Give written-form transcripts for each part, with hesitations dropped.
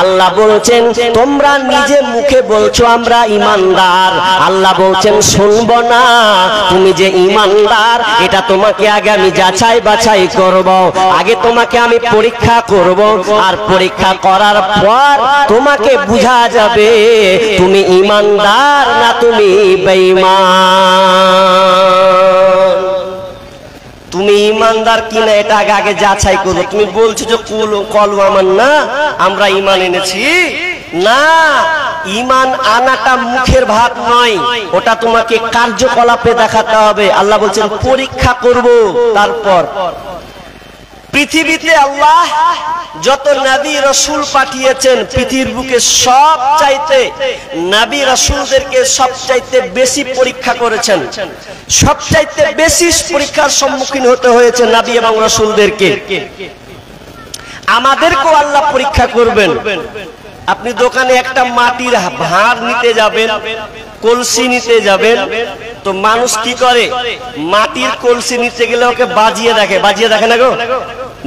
আল্লাহ বলছেন তোমরা নিজে মুখে বলছো আমরা ঈমানদার, আল্লাহ বলছেন শুনবো না, তুমি যে ঈমানদার এটা তোমাকে আগে আমি যাচাই বাছাই করব, আগে তোমাকে আমি পরীক্ষা করব, আর পরীক্ষা করার পর তোমাকে বোঝা যাবে তুমি ঈমানদার না তুমি বেঈমান। তুমি ঈমানদার কিনা এটা আগে যাচাই করো। তুমি বলছো যে কলু আমার না, আমরা ঈমান এনেছি না, ঈমান আনাটা মুখের ভাব নয়, ওটা তোমাকে কার্যকলাপে দেখাতে হবে। আল্লাহ বলছেন পরীক্ষা করব। তারপর পৃথিবীতে আল্লাহ যত নবী রাসূল পাঠিয়েছেন, পৃথিবীর বুকে সব চাইতে নবী রাসূলদেরকে সবচাইতে বেশি পরীক্ষা করেছেন, সবচাইতে বেশি পরীক্ষার সম্মুখীন হতে হয়েছে নবী এবং রাসূলদেরকে। আমাদেরকেও আল্লাহ পরীক্ষা করবেন। আপনি দোকানে একটা মাটির ভাঁড় নিতে যাবেন, কলসি নিতে যাবেন, তো মানুষ কি করে, মাটির কলসি নিতে গেলে ওকে বাজিয়ে দেখে, বাজিয়ে দেখে না গো,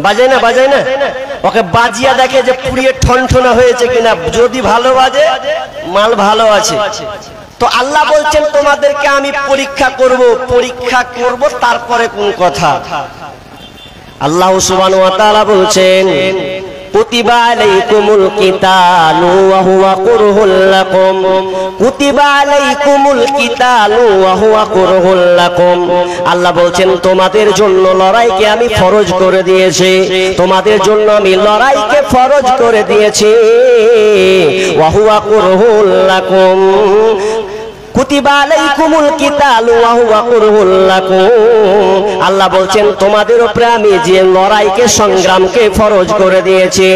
বাজায় না, বাজায় না, ওকে বাজিয়ে দেখে যে পুড়িয়ে ঠনঠনা হয়েছে কিনা, যদি ভালো বাজে মাল ভালো আছে। তো আল্লাহ বলছেন তোমাদেরকে আমি পরীক্ষা করব, পরীক্ষা করব, তারপরে কোন কথা। আল্লাহ সুবহানাহু ওয়া তাআলা বলছেন কুতিবা আলাইকুমুল কিতালু ওয়া হুয়া কুরহুল লাকুম, কুতিবা আলাইকুমুল কিতালু ওয়া হুয়া কুরহুল লাকুম। আল্লাহ বলছেন তোমাদের জন্য লড়াইকে আমি ফরজ করে দিয়েছি, তোমাদের জন্য আমি লড়াইকে ফরজ করে দিয়েছি। ওয়া হুয়া কুরহুল লাকুম, কুতিবা আলাইকুমুল কিতালু ওয়া হুয়া কুরহুল লাকুম। আল্লাহ বলছেন তোমাদের উপরে আমি যে লড়াইকে সংগ্রামকে ফরজ করে দিয়েছি।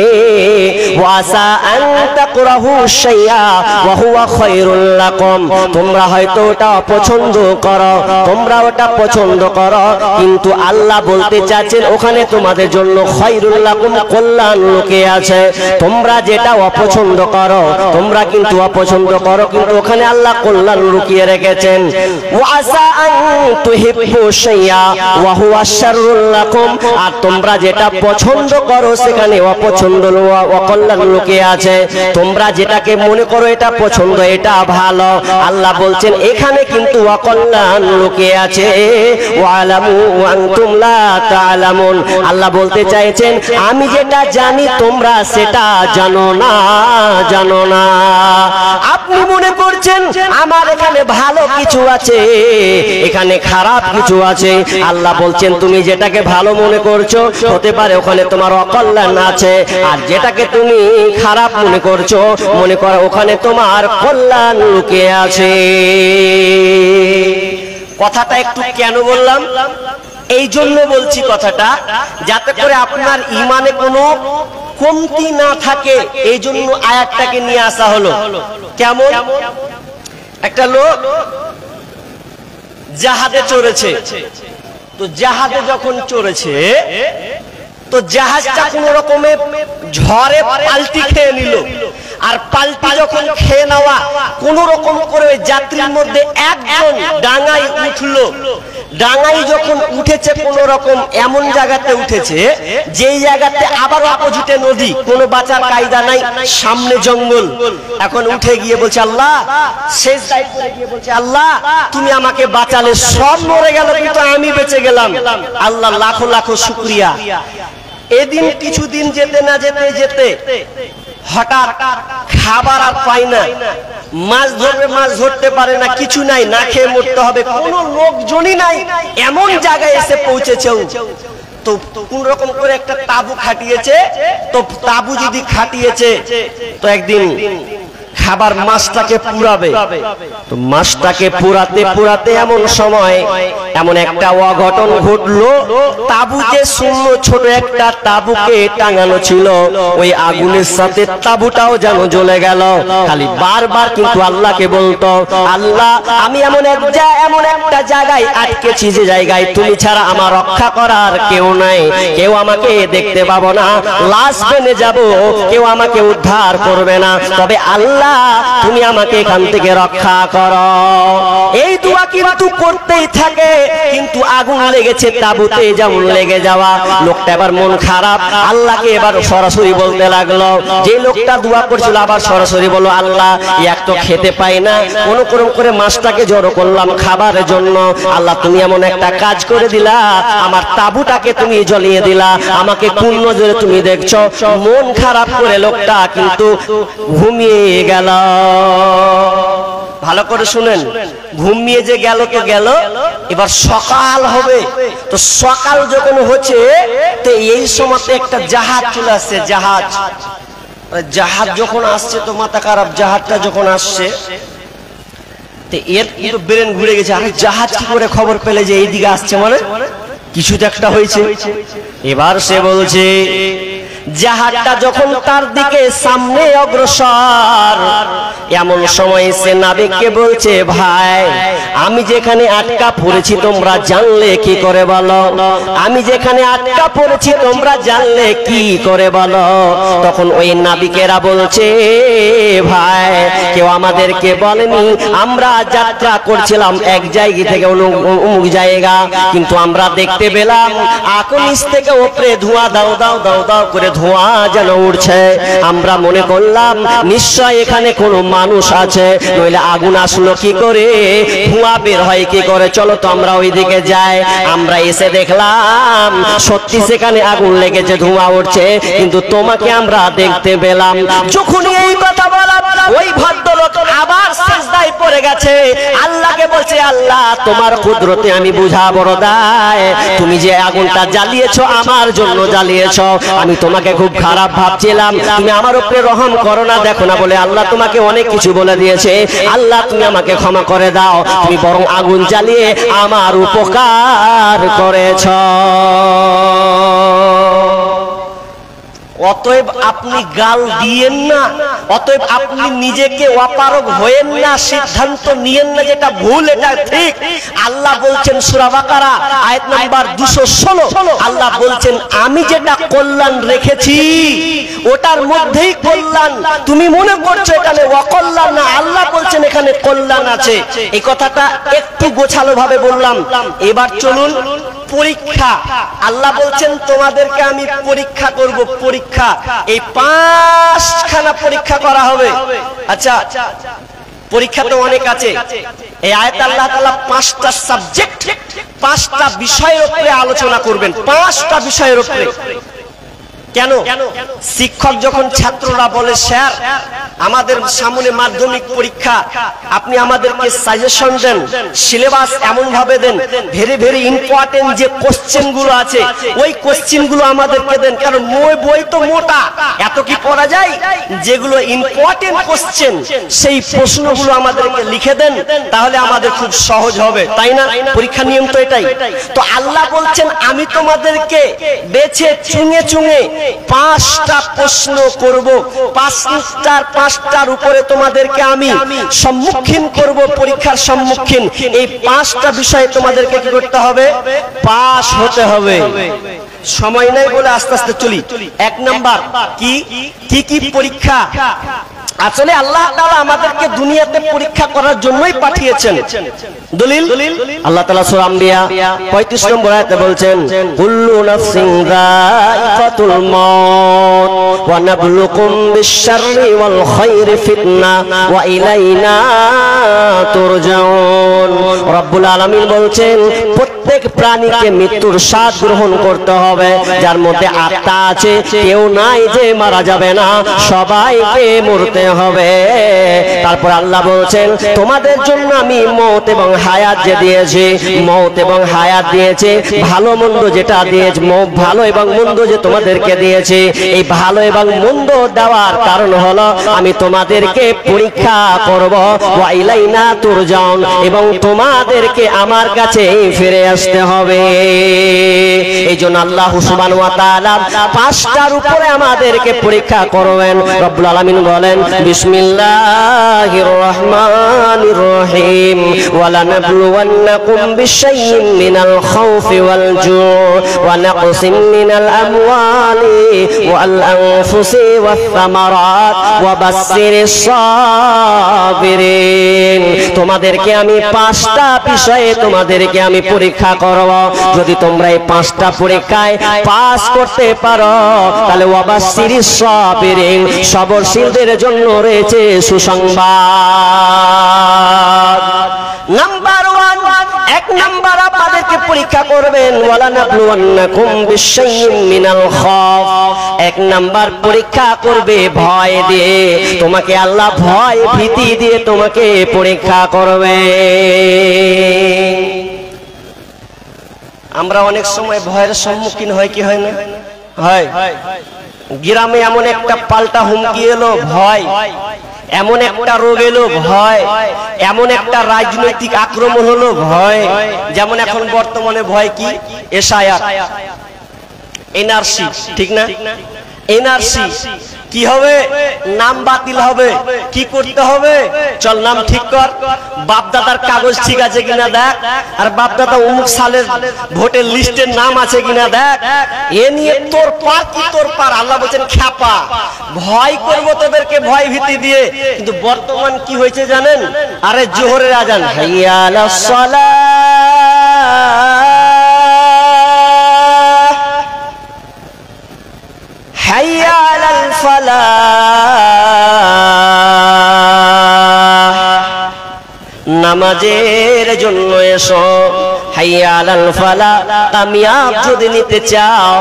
ওয়াসা আন তাকরাহু শাইআ ওয়া হুয়া খায়রুল লাকুম, তোমরা হয়তো ওটা অপছন্দ করো, তোমরা ওটা পছন্দ করো, কিন্তু আল্লাহ বলতে চাচ্ছেন ওখানে তোমাদের জন্য খায়রুল লাকুম, কল্যাণ লুকিয়ে আছে। তোমরা যেটা অপছন্দ করো, তোমরা কিন্তু অপছন্দ করো, কিন্তু ওখানে আল্লাহ কল্যাণ লুকিয়ে রেখেছেন। ওয়াসা আন তুহিব্বু শাইআ ওয়া হুয়া শাররুল লাকুম, আর তোমরা যেটা পছন্দ করো সেখানে অপছন্দ অকল্যাণ লুকিয়ে আছে। তোমরা যেটাকে মনে করো এটা পছন্দ, এটা ভালো, আল্লাহ বলছেন এখানে কিন্তু অকল্যাণ লুকিয়ে আছে। ওয়ালামু আনতুম লা তা'লামুন, আল্লাহ বলতে চাইছেন আমি যেটা জানি তোমরা সেটা জানো না, জানো না। আপনি মনে করছেন আমার এখানে ভালো কিছু আছে, এখানে খারাপ কিছু আছে। আল্লাহ বলছেন তুমি যেটাকে ভালো মনে করছো হতে পারে ওখানে তোমার অকল্যাণ আছে, আর যেটাকে তুমি খারাপ মনে করছো মনে করো ওখানে তোমার কল্যাণ লুকিয়ে আছে। কথাটা একটু কেন বললাম, এই জন্য বলছি কথাটা যাতে করে আপনার ঈমানে কোনো কমতি না থাকে, এই জন্য আয়াতটাকে নিয়ে আসা হলো। কেমন, একটা লোক জাহাজে চড়েছে, তো জাহাজে যখন চড়েছে তো জাহাজটা কোন রকমে ঝড়ে পাল্টি খেয়ে নিল, আর পাল্টি যখন খেয়ে নেওয়া কোন রকম করে যাত্রীর মধ্যে একজন ডাঙায় উঠলো। ডাঙায় যখন উঠেছে কোন রকম এমন জায়গাতে উঠেছে যেই জায়গাতে আবার অপোজিটে নদী, কোনো বাঁচার কায়দা নাই, সামনে জঙ্গল। এখন উঠে গিয়ে বলছে আল্লাহ, শেষ দায় করে গিয়ে বলছে আল্লাহ তুমি আমাকে বাঁচালে, সব মরে গেল কিন্তু আমি বেঁচে গেলাম, আল্লাহ লাখো লাখো শুকরিয়া। এদিন কিছুদিন যেতে না যেতে যেতে হঠাৎ খাবার আর পায় না, মাছ ধরবে মাছ ধরতে পারে না, কিছু নাই, না খেয়ে মরতে হবে, কোনো লোকজনই নাই, এমন জায়গায় এসে পৌঁছেছে। তো কোন রকম করে একটা তাবু খাটিয়েছে, তো তাবু যদি খাটিয়েছে তো একদিন খাবার মাছটাকে পুরাবে, তো মাছটাকে পুরাতে পুরাতে এমন সময় এমন একটা অঘটন ঘটলো, তাবু যে শূন্য ছোট একটা তাবুকে টাঙানো ছিল ওই আগুনের সাথে তাবুটাও যেন জ্বলে গেল। খালি বারবার কিন্তু আল্লাহকে বলতো আল্লাহ আমি এমন একটা জায়গায় আটকেছি যে জায়গায় তুমি ছাড়া আমার রক্ষা করার কেউ নাই, কেউ আমাকে দেখতে পাবো না, লাশ বেনে যাব, কেউ আমাকে উদ্ধার করবে না, তবে আল্লাহ আল্লাহ তুমি আমাকে এখান থেকে রক্ষা করো। এই দোয়া কিন্তু করতেই থাকে, কিন্তু আগুন লেগেছে তাবুতে যেমন লেগে যাওয়া। লোকটা এবার মন খারাপ, আল্লাহকে এবার সরাসরি বলতে লাগলো। যে লোকটা দোয়া করছিল আবার সরাসরি বলো, আল্লাহ এক তো খেতে পাই না, কোন করে মাছটাকে জড়ো করলাম খাবারের জন্য, আল্লাহ তুমি এমন একটা কাজ করে দিলা, আমার তাবুটাকে তুমি জ্বলিয়ে দিলা, আমাকে কোন নজরে তুমি দেখছো। মন খারাপ করে লোকটা কিন্তু ঘুমিয়ে গেল। ভালো করে শুনেন, ঘুমিয়ে যে গেল তো গেল, এবার সকাল হবে। তো সকাল যখন হচ্ছে তো এই সময় একটা জাহাজ চলে আসছে। জাহাজ যখন আসছে তো মাথা খারাপ, জাহাজটা যখন আসছে তো এর কিন্তু ব্রেন ঘুরে গেছে, আরে জাহাজ কি করে খবর পেলে যে এইদিকে আসছে, মানে কিছু তো একটা হয়েছে। এবার সে বলছে, জাহাজটা যখন তার দিকে সামনে অগ্রসর, এমন সময় সে নাবিককে বলছে, ভাই আমি যেখানে আটকা পড়েছি তোমরা জানলে কি করে বলো, আমি যেখানে আটকা পড়েছি তোমরা জানলে কি করে বলো। তখন ওই নাবিকেরা বলছে, ভাই কেউ আমাদেরকে বলেনি, আমরা যাত্রা করছিলাম এক জায়গা থেকে অমুক জায়গা, কিন্তু আমরা দেখতে পেলাম আকাশ থেকে উপরে ধোঁয়া দাও দাও দাও দাও করে ধোঁয়া যেন উঠছে। আমরা মনে করলাম নিশ্চয় এখানে কোনো মানুষ আছে, নইলে আগুন আসলো কি করে, ধোঁয়া বের হয় কি করে, চলো তো আমরা ওইদিকে যাই। আমরা এসে দেখলাম সত্যি সেখানে আগুন লেগেছে, ধোঁয়া উঠছে, কিন্তু তোমাকে আমরা দেখতে পেলাম। যখনই এই কথা বলা ওই ভদ্রলোক আবার সিজদায় পড়ে গেছে, আল্লাহকে বলছে, আল্লাহ তোমার কুদরতে আমি বুঝা বড় দায়, তুমি যে আগুনটা জ্বালিয়েছো আমার জন্য জ্বালিয়েছো, আমি তোমাকে খুব খারাপ ভাবছিলাম, তুমি আমার উপরে রহম করো না, দেখো না বলে আল্লাহ তোমাকে অনেক কিছু বলে দিয়েছে, আল্লাহ তুমি আমাকে ক্ষমা করে দাও, তুমি বরং আগুন জ্বালিয়ে আমার উপকার করেছো। অতএব আপনি গাল দিয়েন না, অতএব আপনি নিজেকে অপারগ হয়েন না, সিদ্ধান্ত নিয়েন না যেটা ভুল এটা ঠিক। আল্লাহ বলছেন সূরা বাকারা আয়াত নাম্বার 216, আল্লাহ বলছেন আমি যেটা কল্যাণ রেখেছি ওটার মধ্যেই কল্যাণ, তুমি মনে করছো এখানে অকল্যাণ না, আল্লাহ বলছেন এখানে কল্যাণ আছে। এই কথাটা একটু গোছালো ভাবে বললাম। এবার চলুন পরীক্ষা। আল্লাহ বলছেন তোমাদেরকে আমি পরীক্ষা করব, পরীক্ষা, এই 5খানা পরীক্ষা করা হবে। আচ্ছা পরীক্ষা তো অনেক আছে, এই আয়াতে আল্লাহ তাআলা 5টা সাবজেক্ট, 5টা বিষয়ের উপরে আলোচনা করবেন, 5টা বিষয়ের উপরে। কেন? শিক্ষক যখন ছাত্ররা বলে স্যার আমাদের সামনে মাধ্যমিক পরীক্ষা, আপনি আমাদেরকে সাজেশন দেন, সিলেবাস এমন ভাবে দেন, ভেরি ভেরি ইম্পর্টেন্ট যে কোশ্চেন গুলো আছে ওই কোশ্চেন গুলো আমাদেরকে দেন, কারণ বই তো মোটা, এত কি পড়া যায়, যেগুলো ইম্পর্টেন্ট কোশ্চেন সেই প্রশ্নগুলো আমাদেরকে লিখে দেন, তাহলে আমাদের খুব সহজ হবে, তাই না? পরীক্ষা নিয়ম তো এটাই। তো আল্লাহ বলছেন আমি তোমাদেরকে বেছে চুঙে চুঙে 5টা প্রশ্ন করব, 5টার উপরে তোমাদেরকে আমি সম্মুখীন করব, পরীক্ষার সম্মুখীন। এই 5টা বিষয়ে তোমাদেরকে কি করতে হবে? পাস হতে হবে। সময় নাই বলে আস্তে আস্তে চলি। 1 নাম্বার কি কি পরীক্ষা? আসলে আল্লাহ তাআলা আমাদেরকে দুনিয়াতে পরীক্ষা করার জন্যই পাঠিয়েছেন। দলিল আল্লাহ তাআলা সূরা আম্বিয়া 35 নম্বর আয়াতে বলছেন, কুল্লু নাফসিন যায়িকাতুল মাউত ওয়া নাবলুকুম বিশ-শাররি ওয়াল খায়রি ফিতনা ওয়া ইলাইনা তুরজাউন। রব্বুল আলামিন বলছেন প্রত্যেক প্রাণীকে মৃত্যুর স্বাদ গ্রহণ করতে হবে, যার মধ্যে আত্মা আছে, কেউ নাই যে মারা যাবে না, সবাইকে মরতে হবে। তারপর আল্লাহ বলছেন তোমাদের জন্য আমি মওত এবং হায়াত যে দিয়েছি, মওত এবং হায়াত দিয়েছে, ভালো মন্দ যেটা দিয়েছে, ভালো এবং মন্দ যে তোমাদেরকে দিয়েছে, এই ভালো এবং মন্দ দেওয়ার কারণ হলো আমি তোমাদেরকে পরীক্ষা করব, ওয়া ইলাইনা তুরজাউন, এবং তোমাদেরকে আমার কাছে ফিরে আসতে হবে। এই জন্য আল্লাহ সুবহানাহু ওয়া তাআলা পাঁচটার উপরে আমাদেরকে পরীক্ষা করবেন। রব্বুল আলামিন বলেন বিসমিল্লাহির রহমানির রহিম ওয়ালানাবলুওয়ান্নাকুম বিশাইইন মিনাল খাউফি ওয়াল জু' ওয়া নাকসিম মিনাল আমওয়ালি ওয়াল আনফুসি ওয়াস সামারাত ওয়া বাশশিরিস সাবিরিন। তোমাদেরকে আমি পাঁচটা বিষয়ে তোমাদেরকে আমি পরীক্ষা করব। যদি তোমরা এই পাঁচটা পরীক্ষায় পাস করতে পারো তাহলে ওয়া বাশশিরিস সাবিরিন, সবরশীলদের জন্য রয়েছে সুসংবাদ। নাম্বার 1, এক নাম্বার আপনাদেরকে পরীক্ষা করবেন ওয়ালানাবলুওয়ান্নাকুম বিশাইইন মিনাল খাউফ। এক নাম্বার পরীক্ষা করবে ভয় দিয়ে, তোমাকে আল্লাহ ভয় ভীতি দিয়ে তোমাকে পরীক্ষা করবে। আমরা অনেক সময় ভয়ের সম্মুখীন হয় কি হয় না? হয়। গ্রামে এমন একটা পাল্টা হুমকি এলো, ভয়। এমন একটা রোগ এলো, ভয়। এমন একটা রাজনৈতিক আক্রমণ হলো, ভয়। যেমন এখন বর্তমানে ভয় কি? এসআইআর, এনআরসি, ঠিক না? এনআরসি কি হবে? নাম বাতিল হবে। কি করতে হবে? চল নাম ঠিক কর, বাপদাদার কাগজ ঠিক আছে কিনা দেখ, আর বাপদাদা অমুক সালের ভোটের লিস্টের নাম আছে কিনা দেখ। এ নিয়ে তোর পার কি তোর পার। আল্লাহ বলছেন খ্যাপা, ভয় করবো তোদেরকে ভয় ভীতি দিয়ে। কিন্তু বর্তমান কি হয়েছে জানেন? আরে জোহরের আজান, হাইয়া আলাস সালাহ, হাইয়া আলাল ফালাহ, নামাজের জন্য এসো। হাইয়া আলাল ফালাহ, কামিয়াব যদি নিতে চাও,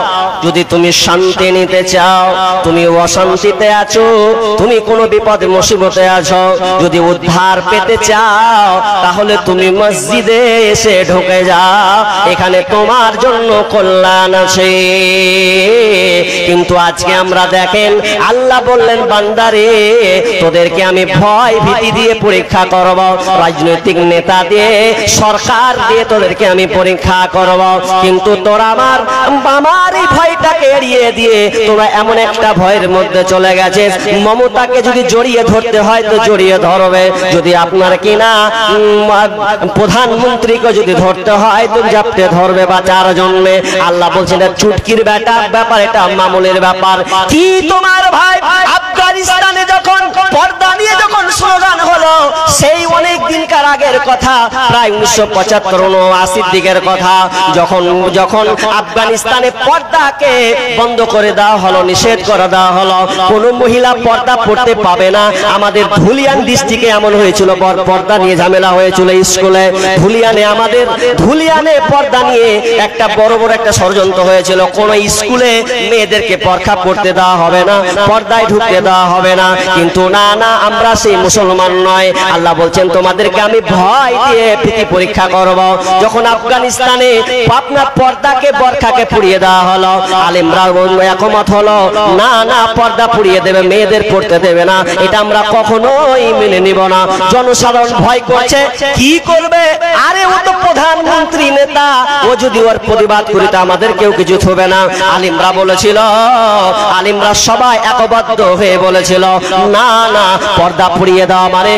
যদি তুমি শান্তি নিতে চাও, তুমি অশান্তিতে আছো, তুমি কোনো বিপদ মুসিবতে আছো, যদি উদ্ধার পেতে চাও তাহলে তুমি মসজিদে এসে ঢুকে যাও, এখানে তোমার জন্য কল্যাণ আছে। কিন্তু আজকে আমরা দেখেন আল্লাহ বললেন বান্দারে তোদেরকে আমি ভয় ভীতি দিয়ে পরীক্ষা করব, রাজনৈতিক নেতা দিয়ে, সরকার দিয়ে তোদেরকে আমি পরীক্ষা করব। কিন্তু তোরা আমার এই ভয়টাকে এড়িয়ে দিয়ে তোরা এমন একটা ভয়ের মধ্যে চলে গেছে, মমতাকে যদি জড়িয়ে ধরতে হয় তো জড়িয়ে ধরবে, যদি আপনার কিনা প্রধানমন্ত্রীকে যদি ধরতে হয় তো জাপটে ধরবে বা চার জন্মে। আল্লাহ বলছেন চুটকির ব্যাপার, এটা মামুলের ব্যাপার। কি তোমার ভাই আফগানিস্তানে যখন পর্দা নিয়ে যখন স্লোগান হলো, সেই অনেক দিনকার আগের কথা, প্রায় 1975-80 দিকের কথা, যখন আফগানিস্তানে পর্দাকে বন্ধ করে দেওয়া হলো, নিষেধ করে দেওয়া হলো, কোন মহিলা পর্দা পড়তে পাবে না। আমাদের ধুলিয়ান ডিস্ট্রিক্টে এমন হয়েছিল, পর্দা নিয়ে ঝামেলা হয়েছিল স্কুলে। ধুলিয়ানে পর্দা নিয়ে একটা বড় একটা ষড়যন্ত্র হয়েছিল। কোন স্কুলে মেয়েদেরকে পরখা পড়তে দেওয়া হবে না, পর্দায় ঢুকতে দেওয়া হবে না। কিন্তু না, আমরা সেই মুসলমান নয়। আল্লাহ বলছেন তোমাদেরকে আমি ভয় দিয়ে ভীতি পরীক্ষা করব। যখন আফগানিস্তানে আপনার পর্দাকে বরখাকে পুড়িয়ে দেওয়া হলো, আলেমরা একমত হলো না, পর্দা পুড়িয়ে দেবে, মেয়েদের পড়তে দেবে না, এটা আমরা কখনোই মেনে নিব না। জনসাধারণ ভয় করছে, কি করবে? আরে ও তো প্রধানমন্ত্রী নেতা, ও যদি ওর প্রতিবাদ করি তো আমাদের কেউ কিছু হবে না। আলিমরা সবাই একবদ্ধ হয়ে বলেছিল না, পর্দা পুড়িয়ে দেওয়া মানে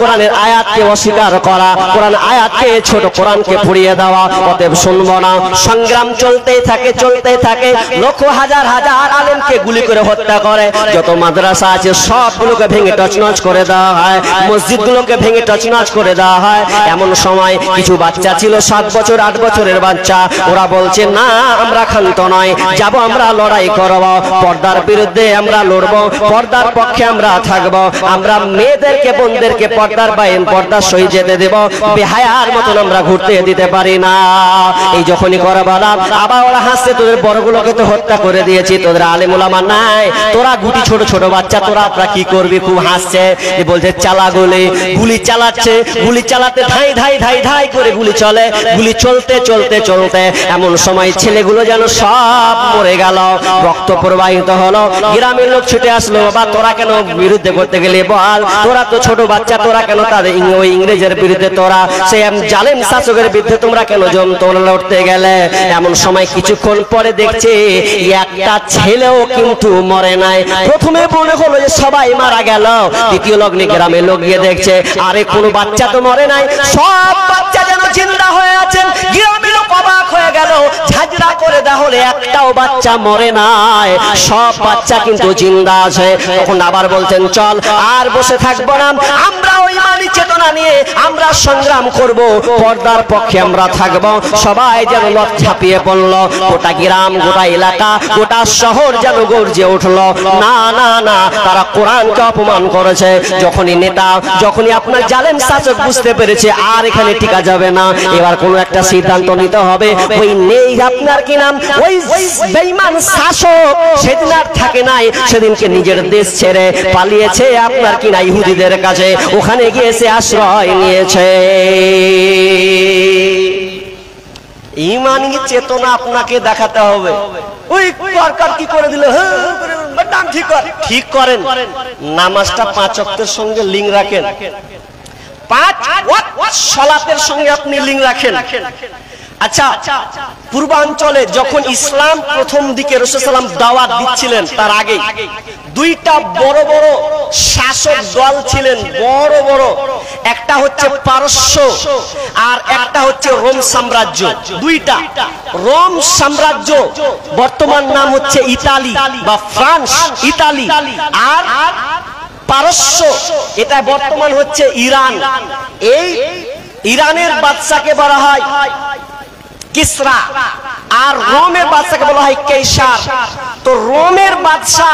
কোরআনের আয়াতকে অস্বীকার করা, কোরআন আয়াতকে ছোট কোরআনকে পুড়িয়ে দেওয়া। অতএব শুনবো না। সংগ্রাম চলতেই থাকে। লক্ষ হাজার আলেমকে গুলি করে হত্যা করে। যত মাদ্রাসা আছে সবগুলোকে ভেঙে তছনছ করে দেওয়া হয়, মসজিদগুলোকে ভেঙে তছনছ করে দেওয়া হয়। এমন সময় কিছু বাচ্চা ছিল 7 বছর 8 বছরের বাচ্চা, ওরা বলছে না, আমরা ক্ষান্ত নয়, যাব, আমরা লড়াই করব, পর্দার বিরুদ্ধে আমরা লড়ব, পর্দার পক্ষে আমরা থাকব, আমরা মেয়েদেরকে বোনদেরকে পর্দা সই যেতে দেব, বেহায়ার মতন আমরা ঘুরতে দিতে পারি না। এই যখনই করা বলা, আবার ওরা হাসছে, তোদের বড়গুলোকে তো হত্যা করে দিয়েছি, তোদের আলেম ওলামা নাই, তোরা গুটি ছোট ছোট বাচ্চা, তোরা আপনারা কি করবি? খুব হাসছে, বলছে চালা গুলি চালাচ্ছে, গুলি চালাতে ধাই করে গুলি চলে, গুলি চলতে এমন সময় ছেলেগুলো যেন সব মরে গেল, রক্ত প্রবাহিত হলো। গ্রামের লোক ছুটে আসলো, বাবা তোরা কেন বিরুদ্ধে করতে গেলে বল, তোরা তো ছোট বাচ্চা, তোরা কেন তাদের ওই ইংরেজের বিরুদ্ধে তোরা সেই জালেম শাসকের বিরুদ্ধে তোমরা কেন তোমরা লড়তে গেলে? এমন সময় কিছুক্ষণ পরে দেখছে একটা ছেলেও কিন্তু মরে নাই। প্রথমে মনে হলো যে সবাই মারা গেল, দ্বিতীয় লগ্নে গ্রামে লোক গিয়ে দেখছে আরে কোনো বাচ্চা তো মরে নাই, সব বাচ্চা যেন জিন্দা হয়ে আছেন। গ্রামের লোক অবাক হয়ে গেল, ঝাঁঝরা করে তাহলে একটাও বাচ্চা মরে নাই, সব বাচ্চা কিন্তু জিন্দা আছে। তখন আবার বলছেন চল আর বসে থাকবো না, আমরা ওই ইমানি চেতনা নিয়ে আমরা সংগ্রাম করব, পর্দার পক্ষে আমরা থাকব। সবাই যেন লট ঝাঁপিয়ে পড়লো, গোটা গ্রাম গোটা এলাকা গোটা শহর যেন গর্জে উঠলো। না না না, তারা কোরআনকে অপমান করেছে। যখনই নেতা যখনই আপনার জালেম শাসক বুঝতে পেরেছে আর এখানে টিকা যাবে না, এবার কোনো একটা সিদ্ধান্ত নিতে হবে। ওই নেই আপনার কি নাম ওই বেঈমান শাসক সেদিন আর থাকে নাই, সেদিনকে নিজের দেশ ছেড়ে পালিয়েছে আপনার কি না ইহুদিদের কাছে, ওখানে গিয়ে সে আশ্রয় নিয়েছে। ইমানি চেতনা আপনাকে দেখাতে হবে। ওই সরকার কি করে দিল, ঠিক করেন। নামাজটা 5 ওয়াক্তের সঙ্গে লিঙ্ক রাখেন, 5 ওয়াক্ত সালাতের সঙ্গে আপনি লিঙ্ক রাখেন। আচ্ছা, পূর্বাঞ্চলে যখন ইসলাম প্রথম দিকে রাসূল সাল্লাল্লাহু আলাইহি ওয়াসাল্লাম দাওয়াত দিচ্ছিলেন, তার আগে দুইটা বড় বড় শাসক দল ছিলেন, বড় বড়। একটা হচ্ছে পারস্য আর একটা হচ্ছে রোম সাম্রাজ্য। দুইটা রোম সাম্রাজ্য, বর্তমান নাম হচ্ছে ইতালি বা ফ্রান্স, ইতালি। আর পারস্য, এটা বর্তমান হচ্ছে ইরান। এই ইরানের বাদশাকে বলা হয় কিসরা, আর রোমের বাদশাকে বলা হয় কেইসার। তো রোমের বাদশা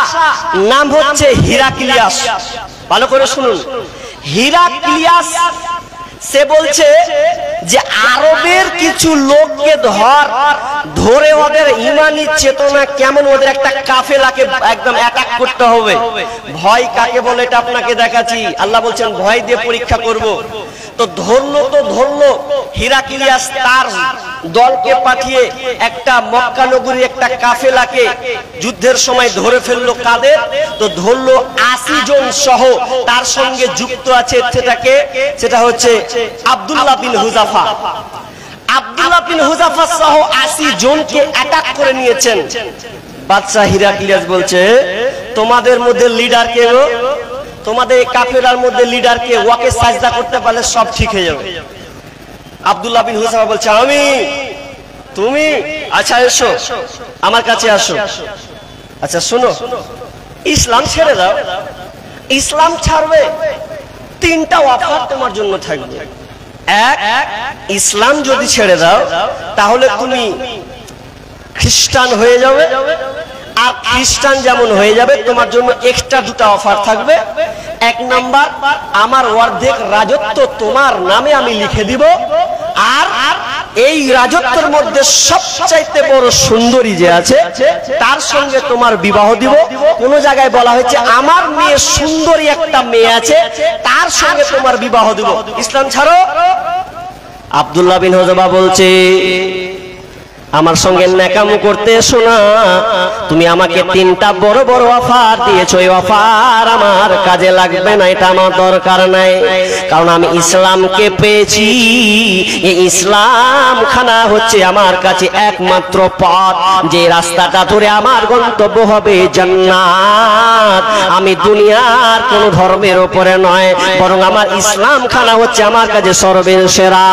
নাম হচ্ছে হিরাক্লিয়াস। ভালো করে শুনুন, হিরাক্লিয়াস সে বলছে যে আরবের কিছু লোককে ধরে ওদের ইমানি চেতনা কেমন, ওদের একটা কাফেলাকে একদম অ্যাটাক করতে হবে। ভয় কাকে বলে এটা আপনাকে দেখাচ্ছি। আল্লাহ বলছেন ভয় দিয়ে পরীক্ষা করব। তো ধরলো হিরাক্লিয়াস তার দলকে পাঠিয়ে একটা মক্কা নগরীর একটা কাফেলাকে যুদ্ধের সময় ধরে ফেললো। কাদের? তো ধরলো 80 জন সহ তার সঙ্গে যুক্ত আছে সেটা হচ্ছে আব্দুল্লাহ বিন হুযাফা। আব্দুল্লাহ বিন হুযাফা সহ 80 জনকে অ্যাটাক করে নিয়েছেন। বাদশা হিরাক্লিয়াস বলছে তোমাদের মধ্যে লিডার কে গো? তোমাদের কাফেলার মধ্যে লিডার কে? ওকে সাজদা করতে পারলে সব ঠিক হয়ে যাবে। আব্দুল্লাহ বিন হুযাফা বলছে আমি। তুমি? আচ্ছা এসো আমার কাছে আসো। আচ্ছা শোনো, ইসলাম ছেড়ে দাও। ইসলাম ছাড়বে, 3টা অফার তোমার জন্য থাকবে। এক, ইসলাম যদি ছেড়ে দাও তাহলে তুমি খ্রিস্টান হয়ে যাবে, আর খ্রিস্টান যেমন হয়ে যাবে তোমার জন্য এক্সট্রা 2টা অফার থাকবে। 1 নাম্বার, আমার অর্ধেক রাজত্ব তোমার নামে আমি লিখে দিব, আর এই রাজত্বের মধ্যে সবচাইতে বড় সুন্দরী যে আছে তার সঙ্গে তোমার বিবাহ দিব। কোন জায়গায় বলা হয়েছে আমার মেয়ে সুন্দরী একটা মেয়ে আছে তার সঙ্গে তোমার বিবাহ দিব। ইসলাম ছাড়ো। আব্দুল্লাহ বিন হুযাফা বলছে আমার সঙ্গে নেকামো করতে এসো না, তুমি আমাকে 3টা বড় বড় অফার দিয়েছো, এই অফার আমার কাজে লাগবে না, এটা আমার দরকার নাই। কারণ আমি ইসলামকে পেয়েছি, এই ইসলাম খানা হচ্ছে আমার কাছে একমাত্র পথ, যে রাস্তাটা ধরে আমার গন্তব্য হবে জান্নাত। আমি দুনিয়ার কোন ধর্মের উপরে নয়, বরং আমার ইসলাম খানা হচ্ছে আমার কাছে সর্বসেরা।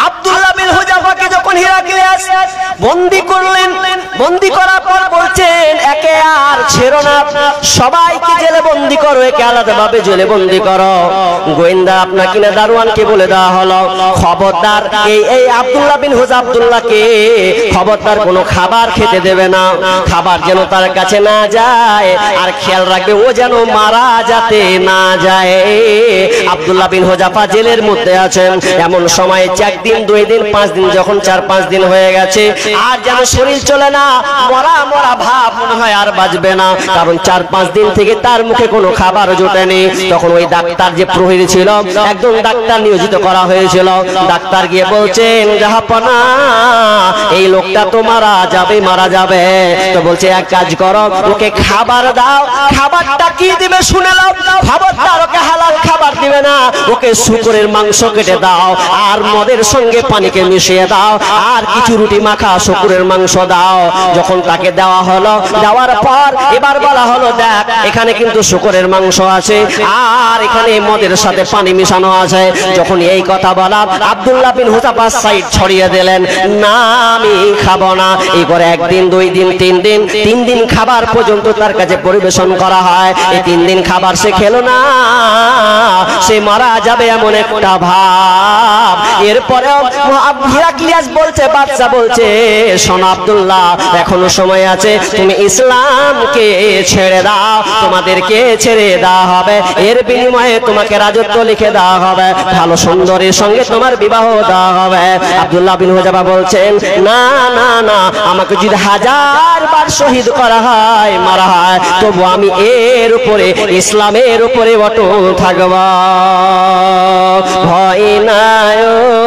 আব্দুল্লাহ বিন হুযাফাকে যখন হিরাক্লিয়াস বন্দী করলেন, বন্দী করার পর বলছেন একে আর ছেড়ো না, সবাইকে জেলে বন্দী করো, একে আলাদাভাবে জেলে বন্দী করো। গোয়েন্দা আপনার কিনা দারোয়ানকে বলে দেওয়া হলো খবরদার এই আব্দুল্লাহ বিন হুযাফা আব্দুল্লাহকে খবরদার কোনো খাবার খেতে দেবে না, খাবার যেন তার কাছে না যায়, আর খেয়াল রাখবে ও যেন মারা যাতে না যায়। আব্দুল্লাহ বিন হুযাফা জেলের মধ্যে আছেন। এমন সময় 4 দিন 2 দিন 5 দিন যখন 4-5 দিন হয়ে গেছে আর যেন শরীর চলে না, মরা মরা ভাব মনে হয় আর বাঁচবে না, কারণ 4-5 দিন থেকে তার মুখে কোনো খাবার জোটেনি। তখন ওই ডাক্তার যে প্রহরী ছিল, একজন ডাক্তার নিয়োজিত করা হয়েছিল, ডাক্তার গিয়ে বলছেন জাহাপনা এই লোকটা তো মারা যাবে। তো বলছে এক কাজ করো, ওকে খাবার দাও। খাবারটা কি দিবে শুনে নাও, খবরদার ওকে হালাল খাবার দিবে না, ওকে শুকরের মাংস কেটে দাও আর মদের সঙ্গে পানিকে মিশিয়ে দাও আর কিছু রুটি মাখা শুকরের মাংস দাও। যখন তাকে দেওয়া হলো, দেওয়ার পর এবার বলা হলো দেখ এখানে কিন্তু শুকরের মাংস আছে আর এখানে মদের সাথে পানি মিশানো আছে। যখন এই কথা বলা, আব্দুল্লাহ বিন হুযাফা সাইড ছড়িয়ে দিলেন, না আমি খাবো না। এই করে 1 দিন 2 দিন 3 দিন খাবার পর্যন্ত তার কাছে পরিবেশন করা হয়। এই 3 দিন খাবার সে খেলো না, সে মারা যাবে এমন একটা ভাব। এরপরে হিরাক্লিয়াস বলছে, বাদশা বলছে শোনো আব্দুল্লাহ এখনো সময় আছে, তুমি ইসলামকে ছেড়ে দাও, তোমাদেরকে ছেড়ে দেওয়া হবে, এর বিনিময়ে তোমাকে রাজত্ব লিখে দেওয়া হবে, ভালো সুন্দরীর সঙ্গে তোমার বিবাহ দেওয়া হবে। আব্দুল্লাহ বিন হুযাফা বলছেন না না না, আমাকে যদি 1000 বার শহীদ করা হয়, মারা হয়, তবু আমি এর উপরে ইসলামের উপরে অটল থাকব। ভয় নাই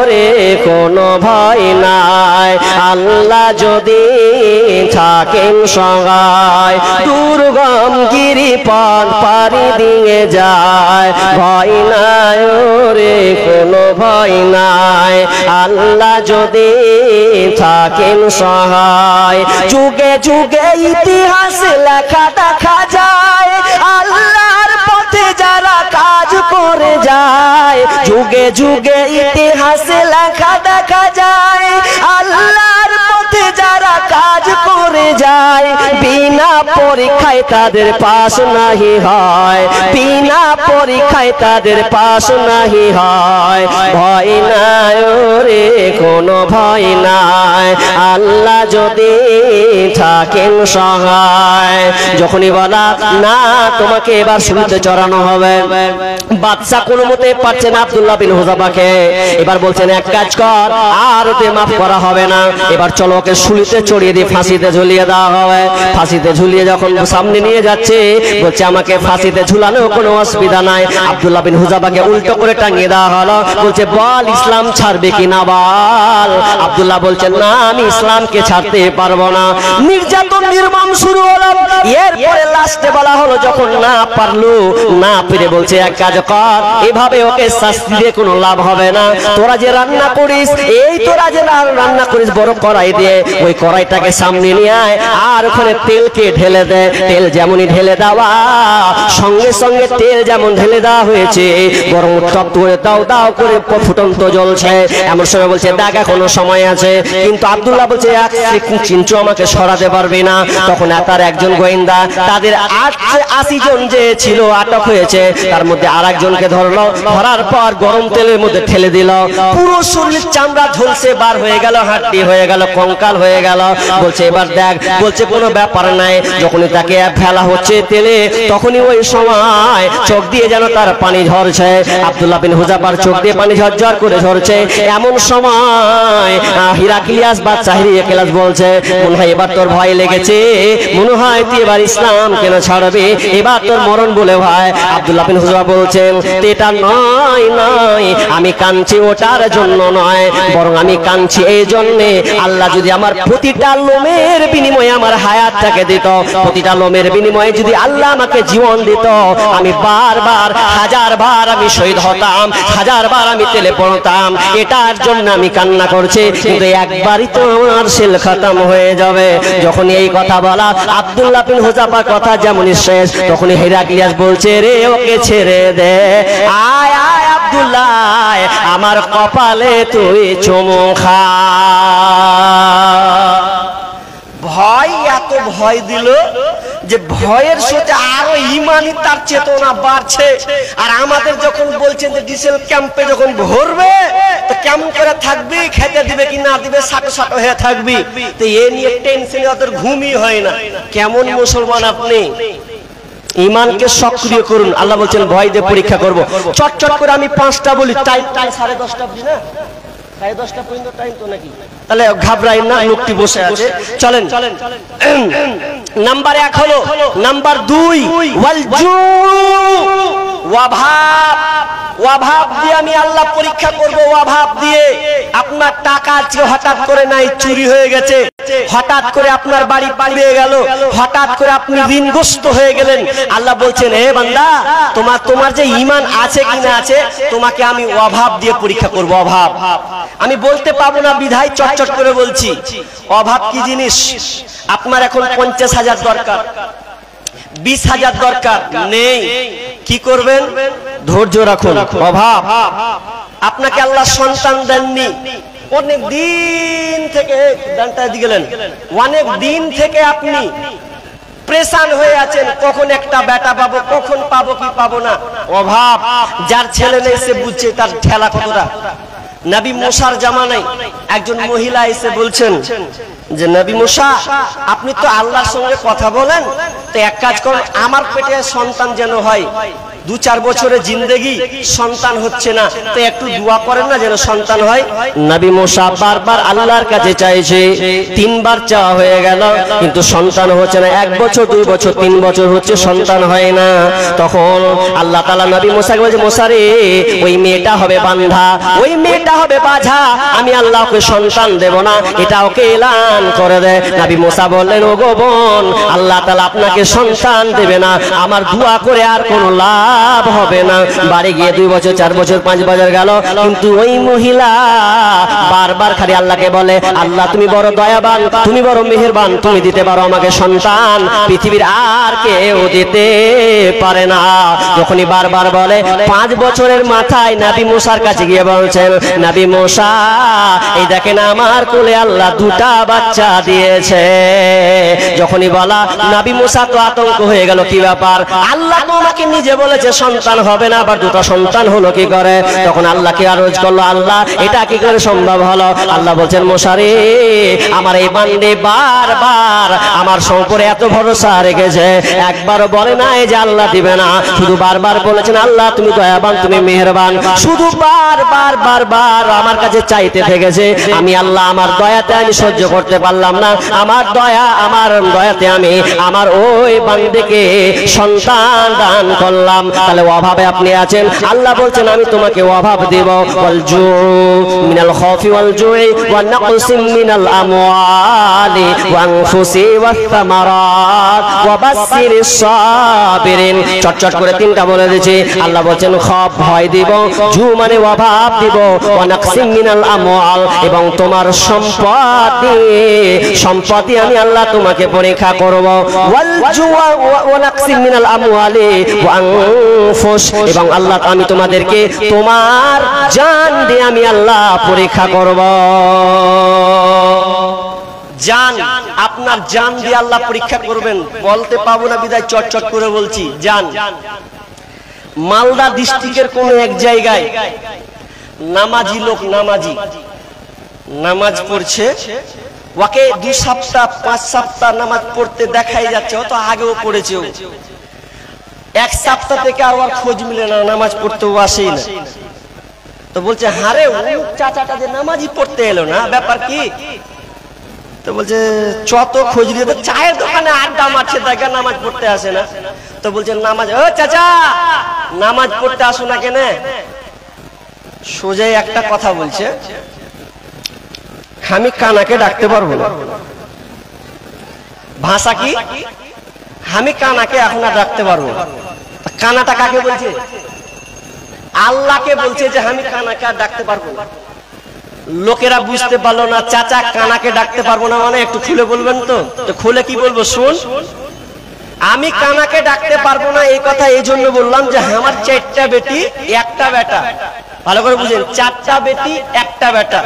রে কোনো ভয় নাই, আল্লাহ যদি থাকেন সহায়, দুর্গম গিরিপথ পাড়ি দিয়ে যায়। ভয় নাই রে কোনো ভয় নাই, আল্লাহ যদি থাকেন সহায়। যুগে যুগে ইতিহাস লেখা দেখা যায়, আল্লাহর পথে যারা কাজ করে যায়। যুগে যুগে ইতিহাস লেখা দেখা যায়, আল্লাহর পথে যারা কাজ করে যায়। বিনা পরীক্ষায় তাদের পাস নাহি হয়, বিনা পরীক্ষায় তাদের পাস নাহি হয়। ভয় নাই রে কোনো ভয় নাই, আল্লাহ যদি থাকেন সহায়। যখনই বলা না তোমাকে এবার শুলিতে চড়ানো হবে, বাদশা কোনো মতে পারছে না আব্দুল্লাহ বিন হুযাফাকে। এবার বলছেন এক কাজ কর, আর ওতে মাফ করা হবে না, এবার চলো ওকে শুলিতে চড়িয়ে দিয়ে ফাঁসিতে ঝুলিয়ে দেওয়া হবে। ফাঁসিতে ঝুলিয়ে যখন সামনে নিয়ে যাচ্ছে, বলছে আমাকে ফাঁসিতে ঝুলানো কোনো অসুবিধা নাই। আব্দুল্লাহ বিন হুযাফাকে উল্টো করে টাঙিয়ে দেওয়া হলো। বলছে বল ইসলাম ছাড়বে কিনা বল। আব্দুল্লাহ বলছেন না আমি ইসলামকে ছাড়তে পারবো না। নির্যাতন নির্মম শুরু হলো। এরপরে লাস্টে বলা হলো যখন না পারলো, না পেরে বলছে এক কাজ কর, এভাবে ওকে শাস্তি দিয়ে কোনো লাভ হবে না। তোরা যে রান্না করিস, এই তোরা যে রান্না করিস বড় কড়াই দিয়ে, ওই কড়াইটাকে সামনে নিয়ে আয় আর ওখানে তেলকে ঢেলে দে। তেল যেমনই ঢেলে দেওয়া, সঙ্গে সঙ্গে তেল যেমন ঢেলে দেওয়া হয়েছে, গরম টক করে দাও দাও করে ফুটন্ত জ্বলছে। এমন সময় বলছে দেখ এখনো সময় আছে, কিন্তু আব্দুল্লাহ বলছে এক চিন্টু আমাকে সরাতে পারবে না। তখন তার একজন গোয়েন্দা, তাদের 80 জন যে ছিল আটক হয়েছে, তার মধ্যে আর একজনকে ধরলো। ধরার পর গরম তেলের মধ্যে ঠেলে দিল। পুরো শরীর চামড়া ঝলসে বার হয়ে গেল, হাড্ডি হয়ে গেল, কঙ্কাল হয়ে গেল। বলছে এবার দেখ, বলছে কোনো ব্যাপার নাই। যখনই তাকে ফেলা হচ্ছে তেলে, তখনই ওই সময় চোখ দিয়ে যেন তার পানি ঝরছে। আব্দুল্লাহ বিন হুযাফার চোখ দিয়ে পানি ঝরঝর করে ঝরছে। এমন সময় হিরাক্লিয়াস বাদশা হিরাক্লিয়াস বলছে মনে হয় এবার তোর ভয় লেগেছে, মনে হয় তুই এবার ইসলাম কেন ছাড়বে, এবার তোর মরণ বলে ভয়। আব্দুল্লাহ বিন হুযাফা বলছেন এটা নয় নয়, আমি কাঁদছি ওটার জন্য নয়, বরং আমি কাঁদছি এই জন্যে আল্লাহ যদি আমার প্রতিটা লোমের বিনিময়ে আমার হায়াতটাকে দিত, প্রতিটা লোমের বিনিময়ে যদি আল্লাহ আমাকে জীবন দিত, আমি বারবার 1000 বার আমি শহীদ হতাম, 1000 বার আমি তেলে পড়তাম। এটার জন্য আমি কান্না করছি, কিন্তু একবারই তো আমার সেল খতম হয়ে যাবে। যখন এই কথা বলা, আব্দুল্লাহ বিন হুযাফার কথা যেমনই শেষ, তখনই হিরাক্লিয়াস বলছে রে ওকে ছেড়ে দে, আয় আয় আব্দুল্লাহ আমার কপালে তুই চুমু খা। ভয় এত ভয় দিল যে ভয়ের সাথে আরো ইমানি তার চেতনা বাড়ছে। আর আমাদের যখন বলছেন যে ডিসেল ক্যাম্পে যখন ভরবে, তো কেমন করে থাকবি, খেতে দিবে কি না দিবে, সাটো সাটো হয়ে থাকবি, তো এ নিয়ে টেনশনে ওদের ঘুমই হয় না। কেমন মুসলমান আপনি? ইমানকে সক্রিয় করুন। আল্লাহ বলছেন ভয় দিয়ে পরীক্ষা করব। চটচট করে আমি 5টা বলি, টাইম 10:30 অবধি না, 10:30 পর্যন্ত টাইম তো নাকি? তাহলে ঘাবড়াই না, লোকটি বসে আছে। চলেন নাম্বার 1 হলো। নাম্বার 2 ওয়াল জু, অভাব দিয়ে আমি আল্লাহ পরীক্ষা করব। অভাব দিয়ে আপনার টাকা আজকে হঠাৎ করে নাই, চুরি হয়ে গেছে, হঠাৎ করে আপনার বাড়ি পালিয়ে গেল, হঠাৎ করে আপনি ঋণগ্রস্ত হয়ে গেলেন। আল্লাহ বলছেন, হে বান্দা, তোমার যে ঈমান আছে কি না আছে, তোমাকে আমি অভাব দিয়ে পরীক্ষা করব। অভাব আমি বলতে পারবো না বিধায় চটচট করে বলছি। অভাব কি জিনিস? আপনার এখন 50,000 দরকার, 20,000 দরকার, নেই, কি করবেন? ধৈর্য রাখুন। অভাব, আপনাকে আল্লাহ সন্তান দেননি, অনেক দিন থেকে অনেক দিন থেকে আপনি প্রেসান হয়ে আছেন, কখন একটা বেটা পাবো, কখন পাবো কি পাবো না। অভাব, যার ছেলে নেই সে বুঝছে তার ঠেলা কতটা। নবী মুসার জামানায় একজন মহিলা এসে বলছেন যে, নবী মুসা, আপনি তো আল্লাহর সঙ্গে কথা বলেন, তো এক কাজ করুন, আমার পেটে সন্তান যেন হয়, 2-4 বছরের জিন্দেগি সন্তান হচ্ছে না, তো একটু দোয়া করেন না যেন সন্তান হয়। নবী মুসা বারবার আল্লাহর কাছে চাইছে, 3 বার চাওয়া হয়ে গেল, কিন্তু সন্তান হচ্ছে না। 1 বছর, 2 বছর, 3 বছর হচ্ছে, সন্তান হয় না। তখন আল্লাহ তাআলা নবী মুসাকে বলছে, মুসা রে, ওই মেয়েটা হবে বান্ধা, ওই মেয়েটা হবে বাঝা, আমি আল্লাহ ওকে সন্তান দেব না, এটা ওকে এলান করে দেয়। নবী মুসা বললেন, ও গো বোন, আল্লাহ তাআলা আপনাকে সন্তান দেবে না, আমার দোয়া করে আর কোনো লাভ হবে না। বাড়ি গিয়ে 2 বছর, 4 বছর, 5 বছর গেল, কিন্তু ওই মহিলা বারবার খালি আল্লাহকে বলে, আল্লাহ তুমি বড় দয়াবান, তুমি বড় মেহেরবান, তুমি দিতে পারো আমাকে সন্তান, পৃথিবীর আর কেউ দিতে পারে না। যখনই বারবার বলে, 5 বছরের মাথায় নবী মুসার কাছে গিয়ে বলছেন, নবী মুসা, এই দেখেন আমার কোলে আল্লাহ 2টা বাচ্চা দিয়েছে। যখনই বলা, নবী মুসা তো আতঙ্ক হয়ে গেল, কি ব্যাপার, আল্লাহ তো আমাকে নিজে বলেছে সন্তান হবে না, আবার 2টা সন্তান হলো কি করে? তখন আল্লাহকে আরজ করলো, আল্লাহ এটা কি করে সম্ভব হলো? আল্লাহ বলছেন, মুসা রে, আমার এই বান্দে বারবার আমার উপরে এত ভরসা রেখেছে, একবারও বলে না যে আল্লাহ দিবে না, শুধু বারবার বলেছেন, আল্লাহ তুমি দয়াবান, তুমি মেহেরবান, শুধু বারবার বারবার আমার কাছে চাইতে থেকেছে। আমি আল্লাহ আমার দয়াতে আমি সহ্য করতে পারলাম না, আমার দয়াতে আমি আমার ওই বান্দেকে সন্তান দান করলাম। তাহলে অভাবে আপনি আছেন, আল্লাহ বলছেন আমি তোমাকে অভাব দেব। ওয়াল জু মিনাল খাউফি ওয়াল জুই ওয়া নাকসিম মিনাল আমওয়ালি ওয়া আনফুসি ওয়াস সামারাত ওয়া বাশশিরিস সাবিরিন। চটচট করে 3টা বলে দিয়েছি। আল্লাহ বলছেন খৌফ, ভয় দিব, জু মানে অভাব দিব, ওয়া নাকসিম মিনাল আমওয়াল, এবং তোমার সম্পত্তি আমি আল্লাহ তোমাকে পরীক্ষা করব। ওয়াল জু ওয়া নাকসিম মিনাল আমওয়ালি ওয়া আনফুস, এবং আল্লাহ আমি তোমাদেরকে তোমার জান দিয়ে আমি আল্লাহ পরীক্ষা করব। জান, আপনার জান দিয়ে আল্লাহ পরীক্ষা করবেন। বলতে পাবো না বিদায় চটচট করে বলছি। জান, মালদা ডিস্ট্রিক্টের কোন এক জায়গায় নামাজি লোক, নামাজ পড়ছে, ওকে 2 সপ্তাহ 5 সপ্তাহ নামাজ পড়তে দেখাই যাচ্ছে, হয়তো আগেও পড়েছে, 1 সপ্তাহ থেকে আর ওর খোঁজ মিলে না, নামাজ পড়তেও আসেই না। তো বলছে, হারে ও চাচাটা যে নামাজই পড়তে এলো না, ব্যাপার কি? তো বলছে, যত খোঁজ নিয়ে চায়ের দোকানে আড্ডা মারছে, দেখা নামাজ পড়তে আসে না। তো বলছে, নামাজ, ও চাচা নামাজ পড়তে আসো না কেন? সোজাই একটা কথা বলছে, আমি কানাকে ডাকতে পারবো না। ভাষা কি? আমি কানাকে এখন আর ডাকতে পারবো না। কানাটা কাকে বলছে? আল্লাহকে বলছে যে আমি কানাকে আর ডাকতে পারবো না। লোকেরা বুঝতে পারলো না, চাচা কানাকে ডাকতে পারবো না মানে একটু খুলে বলবেন তো? তো খুলে কি বলবো? শুন, আমি কানাকে ডাকতে পারবো না এই কথা এই জন্য বললাম যে আমার 4টা বেটি 1টা বেটা, ভালো করে বুঝেন, 4টা বেটি 1টা বেটা।